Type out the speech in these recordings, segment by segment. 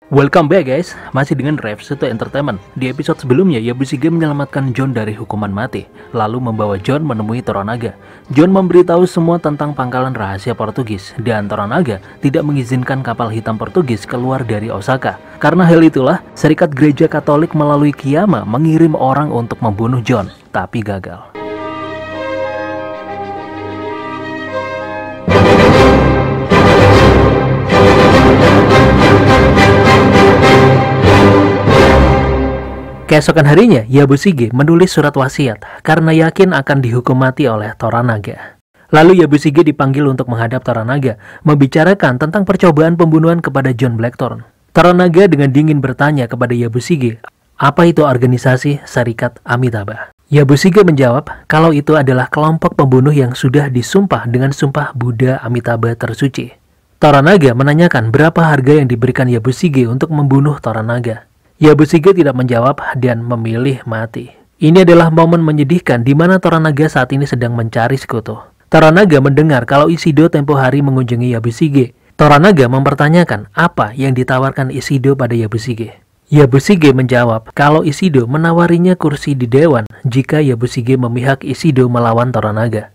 Welcome back guys, masih dengan Rev1 Entertainment. Di episode sebelumnya, Yabushige menyelamatkan John dari hukuman mati, lalu membawa John menemui Toranaga. John memberitahu semua tentang pangkalan rahasia Portugis, dan Toranaga tidak mengizinkan kapal hitam Portugis keluar dari Osaka. Karena hal itulah, Serikat Gereja Katolik melalui Kiyama mengirim orang untuk membunuh John, tapi gagal. Keesokan harinya, Yabushige menulis surat wasiat karena yakin akan dihukum mati oleh Toranaga. Lalu Yabushige dipanggil untuk menghadap Toranaga, membicarakan tentang percobaan pembunuhan kepada John Blackthorne. Toranaga dengan dingin bertanya kepada Yabushige, apa itu organisasi Serikat Amitabha? Yabushige menjawab kalau itu adalah kelompok pembunuh yang sudah disumpah dengan sumpah Buddha Amitabha tersuci. Toranaga menanyakan berapa harga yang diberikan Yabushige untuk membunuh Toranaga. Yabushige tidak menjawab dan memilih mati. Ini adalah momen menyedihkan di mana Toranaga saat ini sedang mencari sekutu. Toranaga mendengar kalau Ishido tempo hari mengunjungi Yabushige. Toranaga mempertanyakan apa yang ditawarkan Ishido pada Yabushige. Yabushige menjawab kalau Ishido menawarinya kursi di dewan jika Yabushige memihak Ishido melawan Toranaga.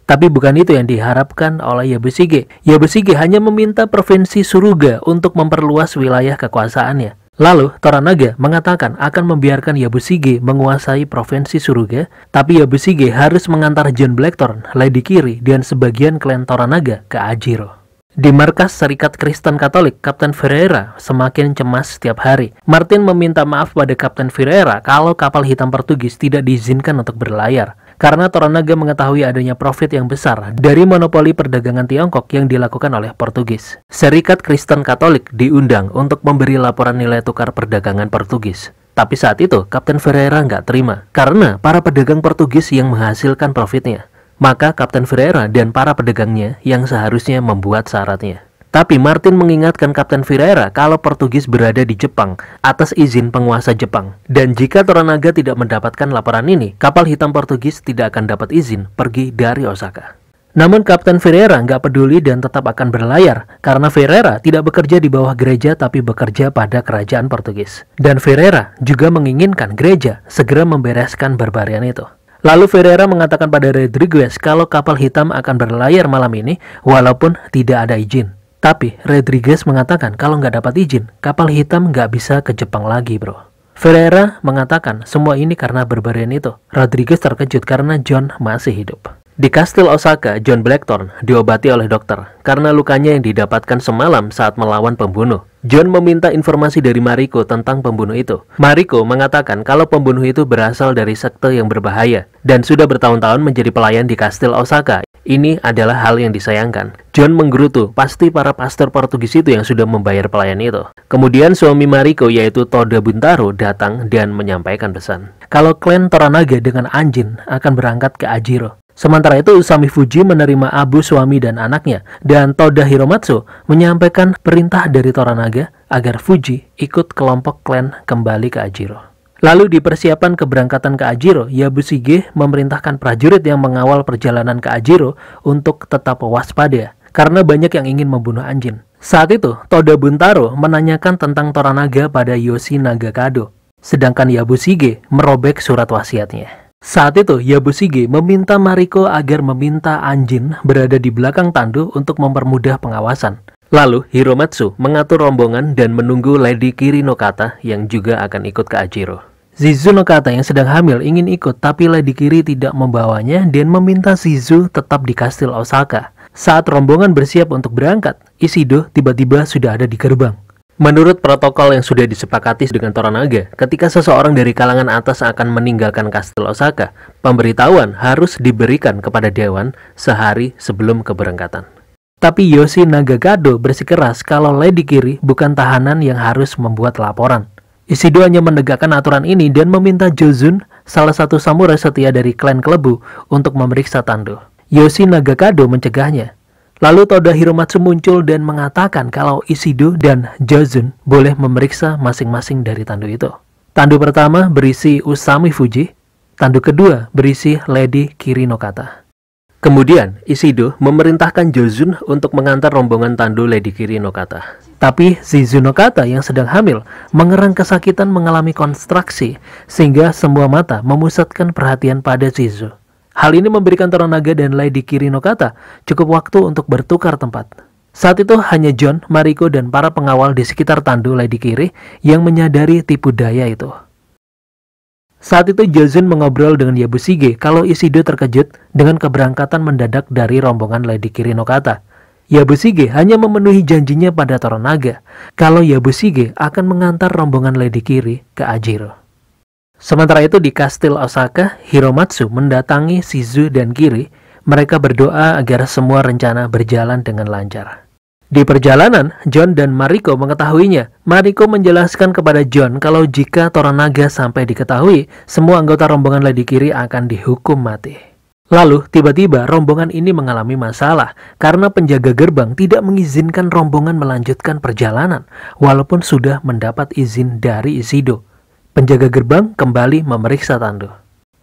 Tapi bukan itu yang diharapkan oleh Yabushige. Yabushige hanya meminta provinsi Suruga untuk memperluas wilayah kekuasaannya. Lalu, Toranaga mengatakan akan membiarkan Yabushige menguasai provinsi Suruga, tapi Yabushige harus mengantar John Blackthorne, Lady Kiri, dan sebagian klan Toranaga ke Ajiro. Di markas Serikat Kristen Katolik, Kapten Ferreira semakin cemas setiap hari. Martin meminta maaf pada Kapten Ferreira kalau kapal hitam Portugis tidak diizinkan untuk berlayar, karena Toranaga mengetahui adanya profit yang besar dari monopoli perdagangan Tiongkok yang dilakukan oleh Portugis. Serikat Kristen Katolik diundang untuk memberi laporan nilai tukar perdagangan Portugis. Tapi saat itu, Kapten Ferreira nggak terima, karena para pedagang Portugis yang menghasilkan profitnya. Maka Kapten Ferreira dan para pedagangnya yang seharusnya membuat syaratnya. Tapi Martin mengingatkan Kapten Ferreira kalau Portugis berada di Jepang atas izin penguasa Jepang. Dan jika Toranaga tidak mendapatkan laporan ini, kapal hitam Portugis tidak akan dapat izin pergi dari Osaka. Namun Kapten Ferreira nggak peduli dan tetap akan berlayar karena Ferreira tidak bekerja di bawah gereja tapi bekerja pada kerajaan Portugis. Dan Ferreira juga menginginkan gereja segera membereskan barbarian itu. Lalu Ferreira mengatakan pada Rodriguez kalau kapal hitam akan berlayar malam ini walaupun tidak ada izin. Tapi Rodriguez mengatakan kalau nggak dapat izin, kapal hitam nggak bisa ke Jepang lagi bro. Ferreira mengatakan semua ini karena barbarian itu. Rodriguez terkejut karena John masih hidup. Di kastil Osaka, John Blackthorne diobati oleh dokter karena lukanya yang didapatkan semalam saat melawan pembunuh. John meminta informasi dari Mariko tentang pembunuh itu. Mariko mengatakan kalau pembunuh itu berasal dari sekte yang berbahaya dan sudah bertahun-tahun menjadi pelayan di kastil Osaka. Ini adalah hal yang disayangkan. John menggerutu, pasti para pastor Portugis itu yang sudah membayar pelayan itu. Kemudian suami Mariko yaitu Toda Buntaro datang dan menyampaikan pesan kalau klan Toranaga dengan Anjin akan berangkat ke Ajiro. Sementara itu Usami Fuji menerima Abu suami dan anaknya, dan Toda Hiromatsu menyampaikan perintah dari Toranaga agar Fuji ikut kelompok klan kembali ke Ajiro. Lalu di persiapan keberangkatan ke Ajiro, Yabushige memerintahkan prajurit yang mengawal perjalanan ke Ajiro untuk tetap waspada, karena banyak yang ingin membunuh Anjin. Saat itu, Toda Buntaro menanyakan tentang Toranaga pada Yoshi Nagakado, sedangkan Yabushige merobek surat wasiatnya. Saat itu, Yabushige meminta Mariko agar meminta Anjin berada di belakang tandu untuk mempermudah pengawasan. Lalu, Hiromatsu mengatur rombongan dan menunggu Lady Kiri no Kata yang juga akan ikut ke Ajiro. Shizu no Kata yang sedang hamil ingin ikut, tapi Lady Kiri tidak membawanya dan meminta Shizu tetap di kastil Osaka. Saat rombongan bersiap untuk berangkat, Ishido tiba-tiba sudah ada di gerbang. Menurut protokol yang sudah disepakati dengan Toranaga, ketika seseorang dari kalangan atas akan meninggalkan kastil Osaka, pemberitahuan harus diberikan kepada dewan sehari sebelum keberangkatan. Tapi Yoshi Nagakado bersikeras kalau Lady Kiri bukan tahanan yang harus membuat laporan. Ishido hanya menegakkan aturan ini dan meminta Jozun, salah satu samurai setia dari klan Kelebu, untuk memeriksa tandu. Yoshi Nagakado mencegahnya. Lalu Toda Hiromatsu muncul dan mengatakan kalau Ishido dan Jozun boleh memeriksa masing-masing dari tandu itu. Tandu pertama berisi Usami Fuji, tandu kedua berisi Lady Kiri no Kata. Kemudian Ishido memerintahkan Jozun untuk mengantar rombongan tandu Lady Kiri no Kata. Tapi Shizu no Kata yang sedang hamil mengerang kesakitan mengalami kontraksi, sehingga semua mata memusatkan perhatian pada Shizu. Hal ini memberikan Toranaga dan Lady Kiri no Kata cukup waktu untuk bertukar tempat. Saat itu hanya John, Mariko, dan para pengawal di sekitar tandu Lady Kiri yang menyadari tipu daya itu. Saat itu Jozun mengobrol dengan Yabushige kalau Ishido terkejut dengan keberangkatan mendadak dari rombongan Lady Kiri no Kata. Yabushige hanya memenuhi janjinya pada Toranaga kalau Yabushige akan mengantar rombongan Lady Kiri ke Ajiro. Sementara itu di Kastil Osaka, Hiromatsu mendatangi Shizu dan Kiri. Mereka berdoa agar semua rencana berjalan dengan lancar. Di perjalanan, John dan Mariko mengetahuinya. Mariko menjelaskan kepada John kalau jika Toranaga sampai diketahui, semua anggota rombongan Lady Kiri akan dihukum mati. Lalu, tiba-tiba rombongan ini mengalami masalah karena penjaga gerbang tidak mengizinkan rombongan melanjutkan perjalanan, walaupun sudah mendapat izin dari Ishido. Penjaga gerbang kembali memeriksa tandu.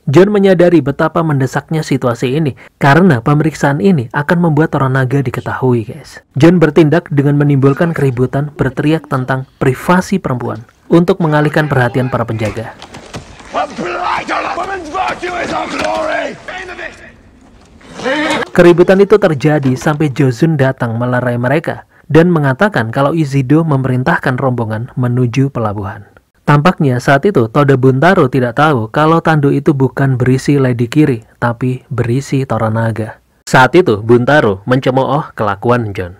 John menyadari betapa mendesaknya situasi ini karena pemeriksaan ini akan membuat Toranaga diketahui, guys. John bertindak dengan menimbulkan keributan, berteriak tentang privasi perempuan untuk mengalihkan perhatian para penjaga. Keributan itu terjadi sampai Jozun datang melerai mereka dan mengatakan kalau Ishido memerintahkan rombongan menuju pelabuhan. Tampaknya saat itu Toda Buntaro tidak tahu kalau tandu itu bukan berisi Lady Kiri, tapi berisi Toranaga. Saat itu Buntaro mencemooh kelakuan John.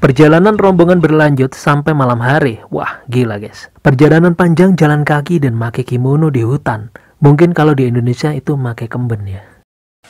Perjalanan rombongan berlanjut sampai malam hari. Wah, gila guys. Perjalanan panjang jalan kaki dan make kimono di hutan. Mungkin kalau di Indonesia itu make kemben ya.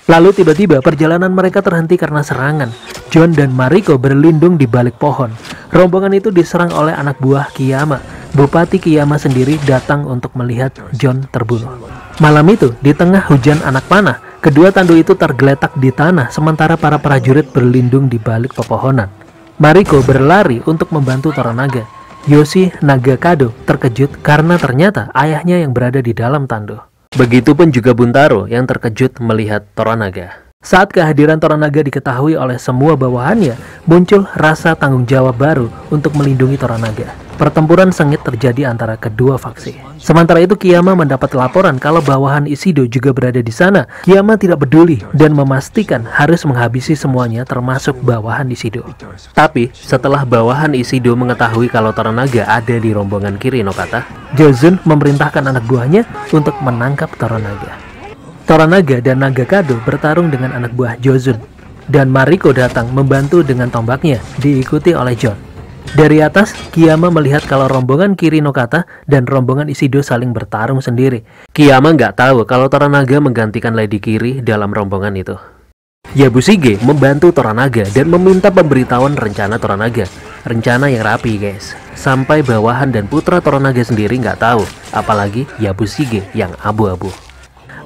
Lalu tiba-tiba perjalanan mereka terhenti karena serangan. John dan Mariko berlindung di balik pohon. Rombongan itu diserang oleh anak buah Kiyama. Bupati Kiyama sendiri datang untuk melihat John terbunuh. Malam itu, di tengah hujan anak panah, kedua tandu itu tergeletak di tanah sementara para prajurit berlindung di balik pepohonan. Mariko berlari untuk membantu Toranaga. Yoshi Nagakado terkejut karena ternyata ayahnya yang berada di dalam tandu. Begitupun juga Buntaro yang terkejut melihat Toranaga. Saat kehadiran Toranaga diketahui oleh semua bawahannya, muncul rasa tanggung jawab baru untuk melindungi Toranaga. Pertempuran sengit terjadi antara kedua faksi. Sementara itu Kiyama mendapat laporan kalau bawahan Ishido juga berada di sana. Kiyama tidak peduli dan memastikan harus menghabisi semuanya termasuk bawahan Ishido. Tapi setelah bawahan Ishido mengetahui kalau Toranaga ada di rombongan Kiri no Kata, Jozun memerintahkan anak buahnya untuk menangkap Toranaga. Toranaga dan Nagakado bertarung dengan anak buah Jozun, dan Mariko datang membantu dengan tombaknya, diikuti oleh John. Dari atas, Kiyama melihat kalau rombongan Kiri no Kata dan rombongan Ishido saling bertarung sendiri. Kiyama nggak tahu kalau Toranaga menggantikan Lady Kiri dalam rombongan itu. Yabushige membantu Toranaga dan meminta pemberitahuan rencana Toranaga. Rencana yang rapi guys, sampai bawahan dan putra Toranaga sendiri nggak tahu, apalagi Yabushige yang abu-abu.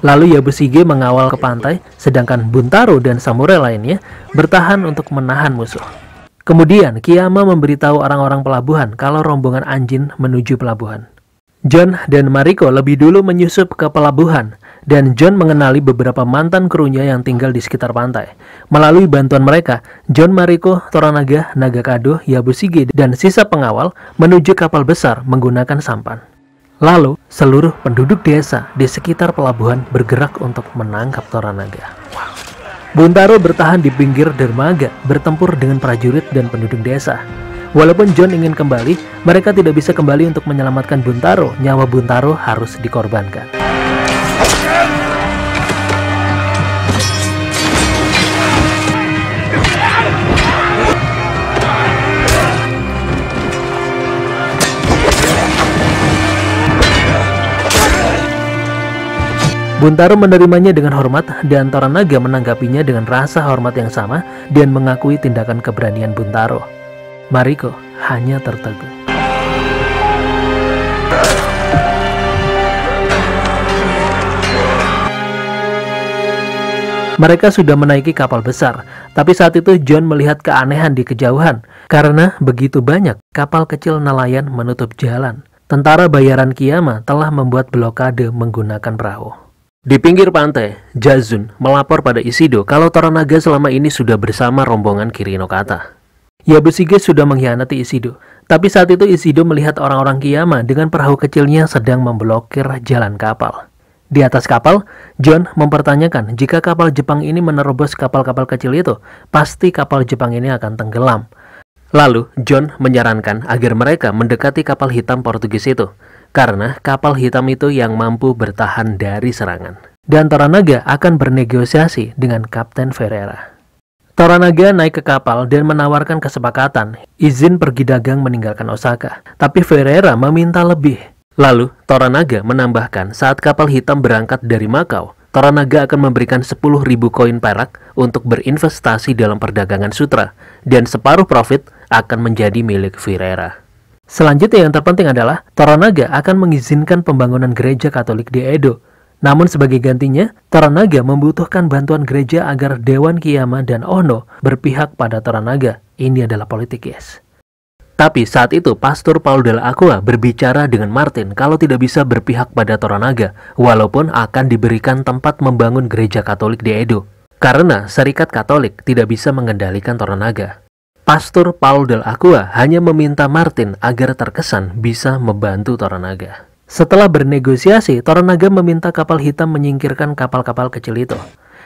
Lalu Yabushige mengawal ke pantai, sedangkan Buntaro dan samurai lainnya bertahan untuk menahan musuh. Kemudian Kiyama memberitahu orang-orang pelabuhan kalau rombongan Anjin menuju pelabuhan. John dan Mariko lebih dulu menyusup ke pelabuhan, dan John mengenali beberapa mantan krunya yang tinggal di sekitar pantai. Melalui bantuan mereka, John, Mariko, Toranaga, Nagakado, Yabushige, dan sisa pengawal menuju kapal besar menggunakan sampan. Lalu, seluruh penduduk desa di sekitar pelabuhan bergerak untuk menangkap Toranaga. Buntaro bertahan di pinggir dermaga, bertempur dengan prajurit dan penduduk desa. Walaupun John ingin kembali, mereka tidak bisa kembali untuk menyelamatkan Buntaro. Nyawa Buntaro harus dikorbankan. Buntaro menerimanya dengan hormat dan Toranaga menanggapinya dengan rasa hormat yang sama dan mengakui tindakan keberanian Buntaro. Mariko hanya tertegun. Mereka sudah menaiki kapal besar, tapi saat itu John melihat keanehan di kejauhan karena begitu banyak kapal kecil nelayan menutup jalan. Tentara bayaran Kiyama telah membuat blokade menggunakan perahu. Di pinggir pantai, Jazun melapor pada Ishido kalau Toranaga selama ini sudah bersama rombongan Kiri no Kata. Yabusige sudah mengkhianati Ishido. Tapi saat itu Ishido melihat orang-orang Kiyama dengan perahu kecilnya sedang memblokir jalan kapal. Di atas kapal, John mempertanyakan jika kapal Jepang ini menerobos kapal-kapal kecil itu, pasti kapal Jepang ini akan tenggelam. Lalu, John menyarankan agar mereka mendekati kapal hitam Portugis itu, karena kapal hitam itu yang mampu bertahan dari serangan. Dan Toranaga akan bernegosiasi dengan Kapten Ferreira. Toranaga naik ke kapal dan menawarkan kesepakatan izin pergi dagang meninggalkan Osaka, tapi Ferreira meminta lebih. Lalu, Toranaga menambahkan saat kapal hitam berangkat dari Makau, Toranaga akan memberikan 10.000 koin perak untuk berinvestasi dalam perdagangan sutra, dan separuh profit akan menjadi milik Ferreira. Selanjutnya yang terpenting adalah Toranaga akan mengizinkan pembangunan gereja Katolik di Edo. Namun sebagai gantinya, Toranaga membutuhkan bantuan gereja agar Dewan Kiyama dan Ohno berpihak pada Toranaga. Ini adalah politik, guys. Tapi saat itu Pastor Paul Della Aqua berbicara dengan Martin kalau tidak bisa berpihak pada Toranaga, walaupun akan diberikan tempat membangun gereja Katolik di Edo. Karena Serikat Katolik tidak bisa mengendalikan Toranaga. Pastor Paul Della Aqua hanya meminta Martin agar terkesan bisa membantu Toranaga. Setelah bernegosiasi, Toranaga meminta kapal hitam menyingkirkan kapal-kapal kecil itu.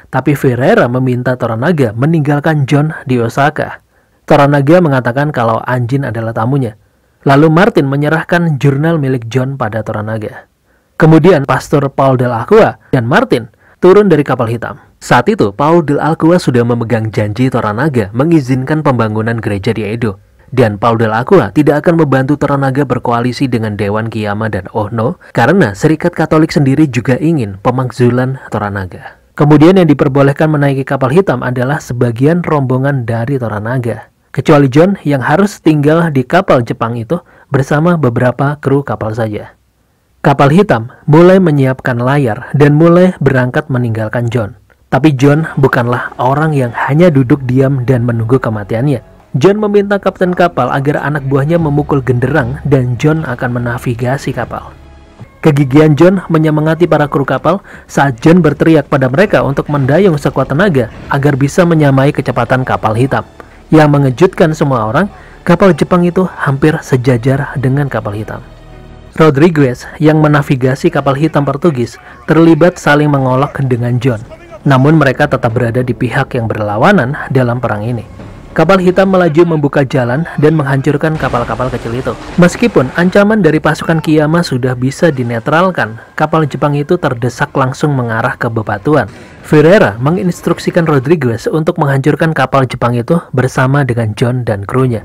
Tapi Ferreira meminta Toranaga meninggalkan John di Osaka. Toranaga mengatakan kalau Anjin adalah tamunya. Lalu Martin menyerahkan jurnal milik John pada Toranaga. Kemudian Pastor Paul Della Aqua dan Martin turun dari kapal hitam. Saat itu, Paul Della Aqua sudah memegang janji Toranaga mengizinkan pembangunan gereja di Edo. Dan Paul Della Aqua tidak akan membantu Toranaga berkoalisi dengan Dewan Kiyama dan Ohno karena Serikat Katolik sendiri juga ingin pemakzulan Toranaga. Kemudian yang diperbolehkan menaiki kapal hitam adalah sebagian rombongan dari Toranaga. Kecuali John yang harus tinggal di kapal Jepang itu bersama beberapa kru kapal saja. Kapal hitam mulai menyiapkan layar dan mulai berangkat meninggalkan John. Tapi John bukanlah orang yang hanya duduk diam dan menunggu kematiannya. John meminta kapten kapal agar anak buahnya memukul genderang dan John akan menavigasi kapal. Kegigihan John menyemangati para kru kapal saat John berteriak pada mereka untuk mendayung sekuat tenaga agar bisa menyamai kecepatan kapal hitam. Yang mengejutkan semua orang, kapal Jepang itu hampir sejajar dengan kapal hitam. Rodriguez yang menavigasi kapal hitam Portugis terlibat saling mengolok dengan John. Namun mereka tetap berada di pihak yang berlawanan dalam perang ini. Kapal hitam melaju membuka jalan dan menghancurkan kapal-kapal kecil itu. Meskipun ancaman dari pasukan Kiyama sudah bisa dinetralkan, kapal Jepang itu terdesak langsung mengarah ke bebatuan. Ferreira menginstruksikan Rodriguez untuk menghancurkan kapal Jepang itu bersama dengan John dan krunya.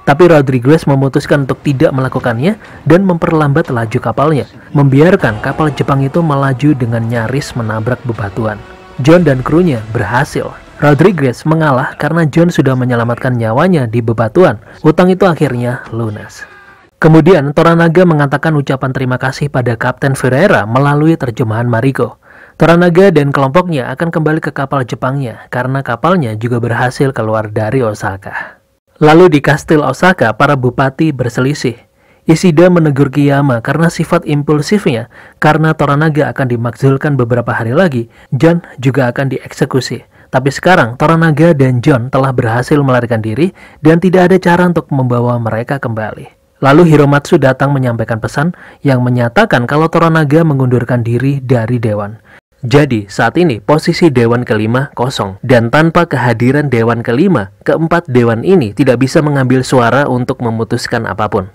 Tapi Rodriguez memutuskan untuk tidak melakukannya dan memperlambat laju kapalnya, membiarkan kapal Jepang itu melaju dengan nyaris menabrak bebatuan. John dan krunya berhasil. Rodriguez mengalah karena John sudah menyelamatkan nyawanya di bebatuan. Hutang itu akhirnya lunas. Kemudian Toranaga mengatakan ucapan terima kasih pada Kapten Ferreira melalui terjemahan Mariko. Toranaga dan kelompoknya akan kembali ke kapal Jepangnya karena kapalnya juga berhasil keluar dari Osaka. Lalu di kastil Osaka, para bupati berselisih. Ishida menegur Kiyama karena sifat impulsifnya. Karena Toranaga akan dimakzulkan beberapa hari lagi, John juga akan dieksekusi. Tapi sekarang Toranaga dan John telah berhasil melarikan diri dan tidak ada cara untuk membawa mereka kembali. Lalu Hiromatsu datang menyampaikan pesan yang menyatakan kalau Toranaga mengundurkan diri dari Dewan. Jadi saat ini posisi Dewan kelima kosong dan tanpa kehadiran Dewan kelima, keempat Dewan ini tidak bisa mengambil suara untuk memutuskan apapun.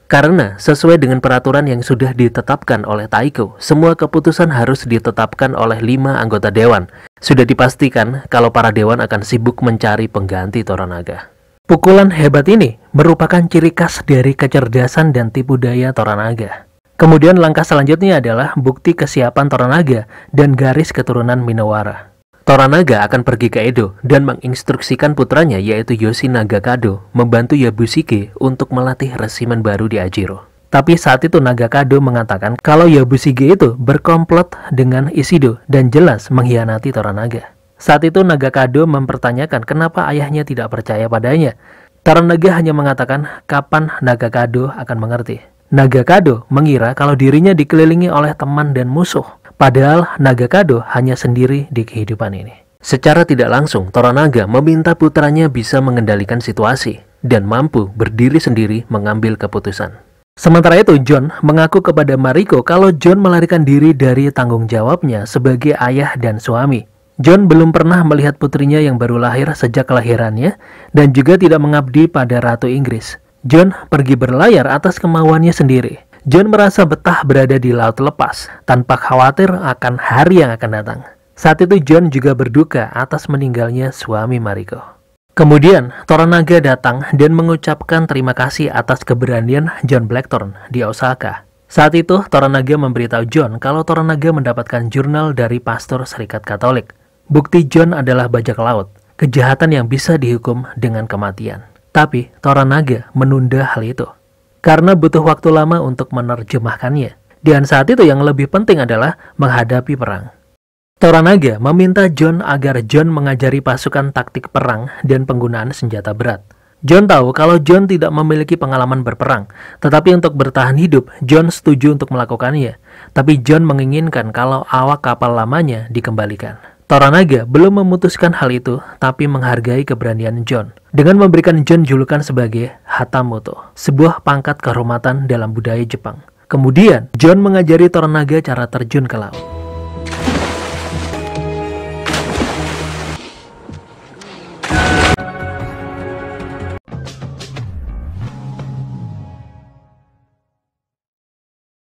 Karena sesuai dengan peraturan yang sudah ditetapkan oleh Taiko, semua keputusan harus ditetapkan oleh 5 anggota Dewan. Sudah dipastikan kalau para Dewan akan sibuk mencari pengganti Toranaga. Pukulan hebat ini merupakan ciri khas dari kecerdasan dan tipu daya Toranaga. Kemudian langkah selanjutnya adalah bukti kesiapan Toranaga dan garis keturunan Minowara. Toranaga akan pergi ke Edo dan menginstruksikan putranya yaitu Yoshi Nagakado membantu Yabusige untuk melatih resimen baru di Ajiro. Tapi saat itu Nagakado mengatakan kalau Yabusige itu berkomplot dengan Ishido dan jelas mengkhianati Toranaga. Saat itu Nagakado mempertanyakan kenapa ayahnya tidak percaya padanya. Toranaga hanya mengatakan kapan Nagakado akan mengerti. Nagakado mengira kalau dirinya dikelilingi oleh teman dan musuh. Padahal Nagakado hanya sendiri di kehidupan ini. Secara tidak langsung, Toranaga meminta putranya bisa mengendalikan situasi. dan mampu berdiri sendiri mengambil keputusan. Sementara itu, John mengaku kepada Mariko kalau John melarikan diri dari tanggung jawabnya sebagai ayah dan suami. John belum pernah melihat putrinya yang baru lahir sejak kelahirannya dan juga tidak mengabdi pada Ratu Inggris. John pergi berlayar atas kemauannya sendiri. John merasa betah berada di laut lepas tanpa khawatir akan hari yang akan datang. Saat itu John juga berduka atas meninggalnya suami Mariko. Kemudian, Toranaga datang dan mengucapkan terima kasih atas keberanian John Blackthorne di Osaka. Saat itu, Toranaga memberitahu John kalau Toranaga mendapatkan jurnal dari pastor Serikat Katolik. Bukti John adalah bajak laut, kejahatan yang bisa dihukum dengan kematian. Tapi, Toranaga menunda hal itu karena butuh waktu lama untuk menerjemahkannya. Dan saat itu yang lebih penting adalah menghadapi perang. Toranaga meminta John agar John mengajari pasukan taktik perang dan penggunaan senjata berat. John tahu kalau John tidak memiliki pengalaman berperang, tetapi untuk bertahan hidup, John setuju untuk melakukannya. Tapi John menginginkan kalau awak kapal lamanya dikembalikan. Toranaga belum memutuskan hal itu, tapi menghargai keberanian John dengan memberikan John julukan sebagai Hatamoto, sebuah pangkat kehormatan dalam budaya Jepang. Kemudian, John mengajari Toranaga cara terjun ke laut.